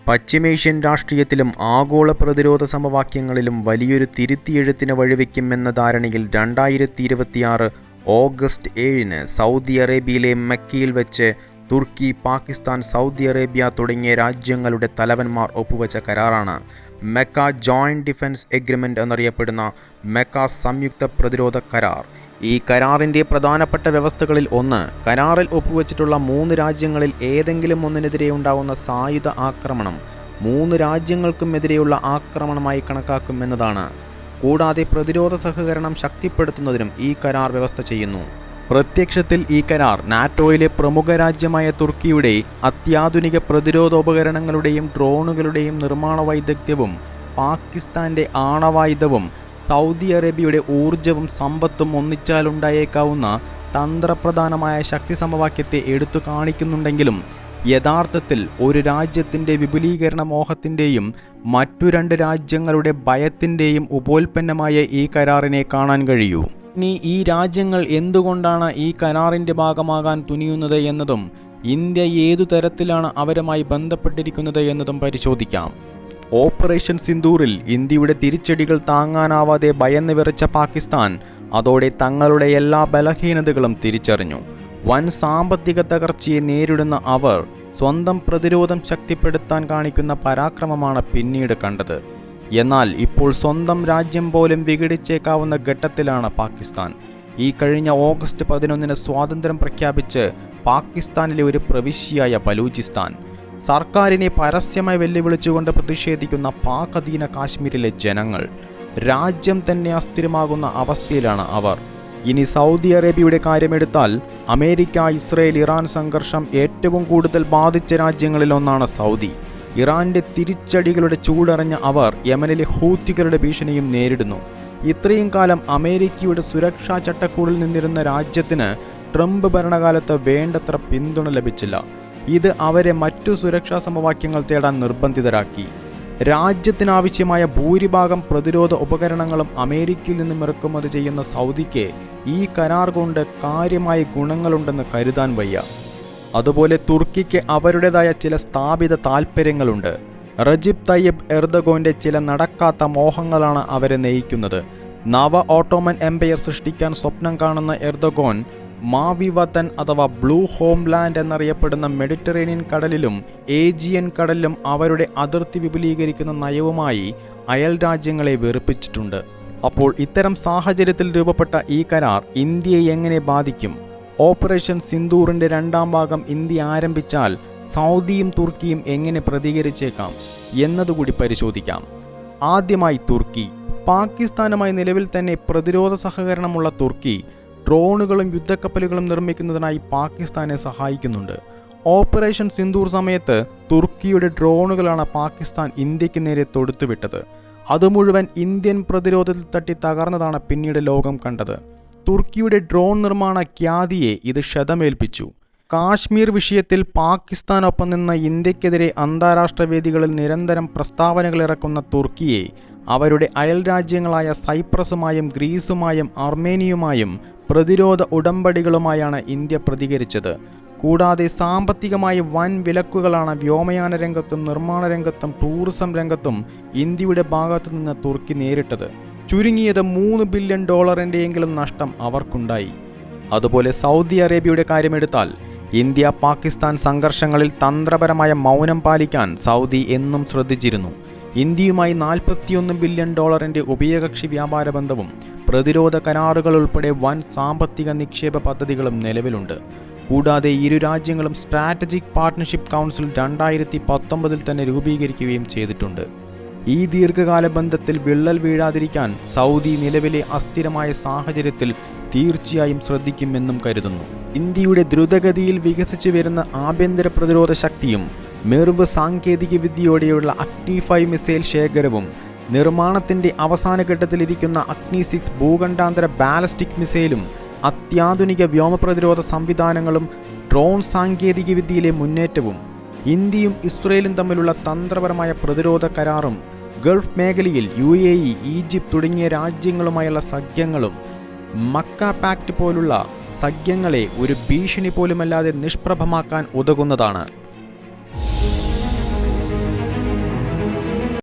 പശ്ചിമേഷ്യൻ രാഷ്ട്രീയത്തിലും ആഗോള പ്രതിരോധ സമവാക്യങ്ങളിലും വലിയൊരു തിരുത്തിയെഴുത്തിന് വഴിവെക്കുമെന്ന ധാരണയിൽ 2026 ഓഗസ്റ്റ് 7-ന് സൗദി അറേബ്യയിലെ മക്കയിൽ വെച്ച് തുർക്കി, പാകിസ്ഥാൻ, സൗദി അറേബ്യ തുടങ്ങിയ രാജ്യങ്ങളുടെ തലവന്മാർ ഒപ്പുവെച്ച കരാറാണ് മെക്ക ജോയിന്റ് ഡിഫൻസ് എഗ്രിമെന്റ് എന്നറിയപ്പെടുന്ന മെക്ക സംയുക്ത പ്രതിരോധ കരാർ. ഈ കരാറിൻ്റെ പ്രധാനപ്പെട്ട വ്യവസ്ഥകളിൽ ഒന്ന്, കരാറിൽ ഒപ്പുവെച്ചിട്ടുള്ള 3 രാജ്യങ്ങളിൽ ഏതെങ്കിലും ഒന്നിനെതിരെ ഉണ്ടാകുന്ന സായുധ ആക്രമണം 3 രാജ്യങ്ങൾക്കും എതിരെയുള്ള ആക്രമണമായി കണക്കാക്കും എന്നതാണ്. കൂടാതെ പ്രതിരോധ സഹകരണം ശക്തിപ്പെടുത്തുന്നതിനും ഈ കരാർ വ്യവസ്ഥ ചെയ്യുന്നു. പ്രത്യക്ഷത്തിൽ ഈ കരാർ നാറ്റോയിലെ പ്രമുഖ രാജ്യമായ തുർക്കിയുടെ അത്യാധുനിക പ്രതിരോധോപകരണങ്ങളുടെയും ഡ്രോണുകളുടെയും നിർമ്മാണ വൈദഗ്ധ്യവും പാകിസ്ഥാൻ്റെ ആണവായുധവും സൗദി അറേബ്യയുടെ ഊർജവും സമ്പത്തും ഒന്നിച്ചാലുണ്ടായേക്കാവുന്ന തന്ത്രപ്രധാനമായ ശക്തി സമവാക്യത്തെ എടുത്തു കാണിക്കുന്നുണ്ടെങ്കിലും യഥാർത്ഥത്തിൽ ഒരു രാജ്യത്തിൻ്റെ വിപുലീകരണ മോഹത്തിൻ്റെയും മറ്റു 2 രാജ്യങ്ങളുടെ ഭയത്തിൻ്റെയും ഉപോൽപ്പന്നമായ ഈ കരാറിനെ കാണാൻ കഴിയൂ. ഇനി ഈ രാജ്യങ്ങൾ എന്തുകൊണ്ടാണ് ഈ കരാറിൻ്റെ ഭാഗമാകാൻ തുനിയുന്നത് എന്നതും ഇന്ത്യ ഏതു തരത്തിലാണ് അവരുമായി ബന്ധപ്പെട്ടിരിക്കുന്നത് എന്നതും പരിശോധിക്കാം. ഓപ്പറേഷൻ സിന്ദൂറിൽ ഇന്ത്യയുടെ തിരിച്ചടികൾ താങ്ങാനാവാതെ ഭയന്ന് വിറച്ച പാകിസ്ഥാൻ അതോടെ തങ്ങളുടെ എല്ലാ ബലഹീനതകളും തിരിച്ചറിഞ്ഞു. വൻ സാമ്പത്തിക തകർച്ചയെ നേരിടുന്ന അവർ സ്വന്തം പ്രതിരോധം ശക്തിപ്പെടുത്താൻ കാണിക്കുന്ന പരാക്രമമാണ് പിന്നീട് കണ്ടത്. എന്നാൽ ഇപ്പോൾ സ്വന്തം രാജ്യം പോലും വിഘടിച്ചേക്കാവുന്ന ഘട്ടത്തിലാണ് പാകിസ്ഥാൻ. ഈ കഴിഞ്ഞ ഓഗസ്റ്റ് 11-ന് സ്വാതന്ത്ര്യം പ്രഖ്യാപിച്ച് പാകിസ്ഥാനിലെ ഒരു പ്രവിശ്യയായ ബലൂചിസ്ഥാൻ സർക്കാരിനെ പരസ്യമായി വെല്ലുവിളിച്ചുകൊണ്ട് പ്രതിഷേധിക്കുന്ന പാക് അധീന കാശ്മീരിലെ ജനങ്ങൾ രാജ്യം തന്നെ അസ്ഥിരമാകുന്ന അവസ്ഥയിലാണ് അവർ. ഇനി സൗദി അറേബ്യയുടെ കാര്യമെടുത്താൽ അമേരിക്ക, ഇസ്രയേൽ, ഇറാൻ സംഘർഷം ഏറ്റവും കൂടുതൽ ബാധിച്ച രാജ്യങ്ങളിലൊന്നാണ് സൗദി. ഇറാന്റെ തിരിച്ചടികളുടെ ചൂടറിഞ്ഞ അവർ യമനിലെ ഹൂത്തികളുടെ ഭീഷണിയും നേരിടുന്നു. ഇത്രയും കാലം അമേരിക്കയുടെ സുരക്ഷാ ചട്ടക്കൂടിൽ നിന്നിരുന്ന രാജ്യത്തിന് ട്രംപ് ഭരണകാലത്ത് വേണ്ടത്ര പിന്തുണ ലഭിച്ചില്ല. ഇത് അവരെ മറ്റു സുരക്ഷാ സമവാക്യങ്ങൾ തേടാൻ നിർബന്ധിതരാക്കി. രാജ്യത്തിനാവശ്യമായ ഭൂരിഭാഗം പ്രതിരോധ ഉപകരണങ്ങളും അമേരിക്കയിൽ നിന്നും ഇറക്കുമതി ചെയ്യുന്ന സൗദിക്ക് ഈ കരാർ കൊണ്ട് കാര്യമായ ഗുണങ്ങളുണ്ടെന്ന് കരുതാൻ വയ്യ. അതുപോലെ തുർക്കിക്ക് അവരുടേതായ ചില സ്ഥാപിത താൽപ്പര്യങ്ങളുണ്ട്. റജിബ് തയ്യബ് എർദോഗന്റെ ചില നടക്കാത്ത മോഹങ്ങളാണ് അവരെ നയിക്കുന്നത്. നവ ഓട്ടോമൻ എംപയർ സൃഷ്ടിക്കാൻ സ്വപ്നം കാണുന്ന എർദോഗൻ മാവി വതൻ അഥവാ ബ്ലൂ ഹോംലാൻഡ് എന്നറിയപ്പെടുന്ന മെഡിറ്ററേനിയൻ കടലിലും ഏജിയൻ കടലിലും അവരുടെ അതിർത്തി വിപുലീകരിക്കുന്ന നയവുമായി അയൽ രാജ്യങ്ങളെ വെറുപ്പിച്ചിട്ടുണ്ട്. അപ്പോൾ ഇത്തരം സാഹചര്യത്തിൽ രൂപപ്പെട്ട ഈ കരാർ ഇന്ത്യയെ എങ്ങനെ ബാധിക്കും? ഓപ്പറേഷൻ സിന്ദൂറിൻ്റെ 2ാം ഭാഗം ഇന്ത്യ ആരംഭിച്ചാൽ സൗദിയും തുർക്കിയും എങ്ങനെ പ്രതികരിച്ചേക്കാം എന്നതുകൂടി പരിശോധിക്കാം. ആദ്യമായി തുർക്കി. പാകിസ്ഥാനുമായി നിലവിൽ തന്നെ പ്രതിരോധ സഹകരണമുള്ള തുർക്കി ഡ്രോണുകളും യുദ്ധക്കപ്പലുകളും നിർമ്മിക്കുന്നതിനായി പാകിസ്ഥാനെ സഹായിക്കുന്നുണ്ട്. ഓപ്പറേഷൻ സിന്ദൂർ സമയത്ത് തുർക്കിയുടെ ഡ്രോണുകളാണ് പാകിസ്ഥാൻ ഇന്ത്യക്ക് നേരെ തൊടുത്തുവിട്ടത്. അത് മുഴുവൻ ഇന്ത്യൻ പ്രതിരോധത്തിൽ തട്ടി തകർന്നതാണ് പിന്നീട് ലോകം കണ്ടത്. തുർക്കിയുടെ ഡ്രോൺ നിർമ്മാണ ഖ്യാതിയെ ഇത് ക്ഷതമേൽപ്പിച്ചു. കാശ്മീർ വിഷയത്തിൽ പാകിസ്ഥാനൊപ്പം നിന്ന് ഇന്ത്യക്കെതിരെ അന്താരാഷ്ട്ര വേദികളിൽ നിരന്തരം പ്രസ്താവനകൾ ഇറക്കുന്ന തുർക്കിയെ അവരുടെ അയൽ രാജ്യങ്ങളായ സൈപ്രസുമായും ഗ്രീസുമായും അർമേനിയുമായും പ്രതിരോധ ഉടമ്പടികളുമായാണ് ഇന്ത്യ പ്രതികരിച്ചത്. കൂടാതെ സാമ്പത്തികമായി വൻ വിലക്കുകളാണ് വ്യോമയാന രംഗത്തും നിർമ്മാണ രംഗത്തും ടൂറിസം രംഗത്തും ഇന്ത്യയുടെ ഭാഗത്തു നിന്ന് തുർക്കി നേരിട്ടത്. ചുരുങ്ങിയത് $3 ബില്യൺ നഷ്ടം അവർക്കുണ്ടായി. അതുപോലെ സൗദി അറേബ്യയുടെ കാര്യമെടുത്താൽ ഇന്ത്യ പാകിസ്ഥാൻ സംഘർഷങ്ങളിൽ തന്ത്രപരമായ മൗനം പാലിക്കാൻ സൗദി എന്നും ശ്രദ്ധിച്ചിരുന്നു. ഇന്ത്യയുമായി $41 ബില്യൺ ഉഭയകക്ഷി വ്യാപാര ബന്ധവും പ്രതിരോധ കരാറുകൾ ഉൾപ്പെടെ വൻ സാമ്പത്തിക നിക്ഷേപ പദ്ധതികളും നിലവിലുണ്ട്. കൂടാതെ ഇരു രാജ്യങ്ങളും സ്ട്രാറ്റജിക് പാർട്ട്ണർഷിപ്പ് കൗൺസിൽ 2019 തന്നെ രൂപീകരിക്കുകയും ചെയ്തിട്ടുണ്ട്. ഈ ദീർഘകാല ബന്ധത്തിൽ വിള്ളൽ വീഴാതിരിക്കാൻ സൗദി നിലവിലെ അസ്ഥിരമായ സാഹചര്യത്തിൽ തീർച്ചയായും ശ്രദ്ധിക്കുമെന്നും കരുതുന്നു. ഇന്ത്യയുടെ ദ്രുതഗതിയിൽ വികസിച്ചു വരുന്ന ആഭ്യന്തര പ്രതിരോധ ശക്തിയും മിർവ് സാങ്കേതിക വിദ്യയോടെയുള്ള അഗ്നി 5 മിസൈൽ ശേഖരവും നിർമ്മാണത്തിൻ്റെ അവസാന ഘട്ടത്തിലിരിക്കുന്ന അഗ്നി 6 ഭൂഖണ്ഡാന്തര ബാലിസ്റ്റിക് മിസൈലും അത്യാധുനിക വ്യോമപ്രതിരോധ സംവിധാനങ്ങളും ഡ്രോൺ സാങ്കേതിക വിദ്യയിലെ മുന്നേറ്റവും ഇന്ത്യയും ഇസ്രയേലും തമ്മിലുള്ള തന്ത്രപരമായ പ്രതിരോധ കരാറും ഗൾഫ് മേഖലയിൽ UAE, ഈജിപ്ത് തുടങ്ങിയ രാജ്യങ്ങളുമായുള്ള സഖ്യങ്ങളും മക്ക പാക്ട് പോലുള്ള സഖ്യങ്ങളെ ഒരു ഭീഷണി പോലുമല്ലാതെ നിഷ്പ്രഭമാക്കാൻ ഉതകുന്നതാണ്.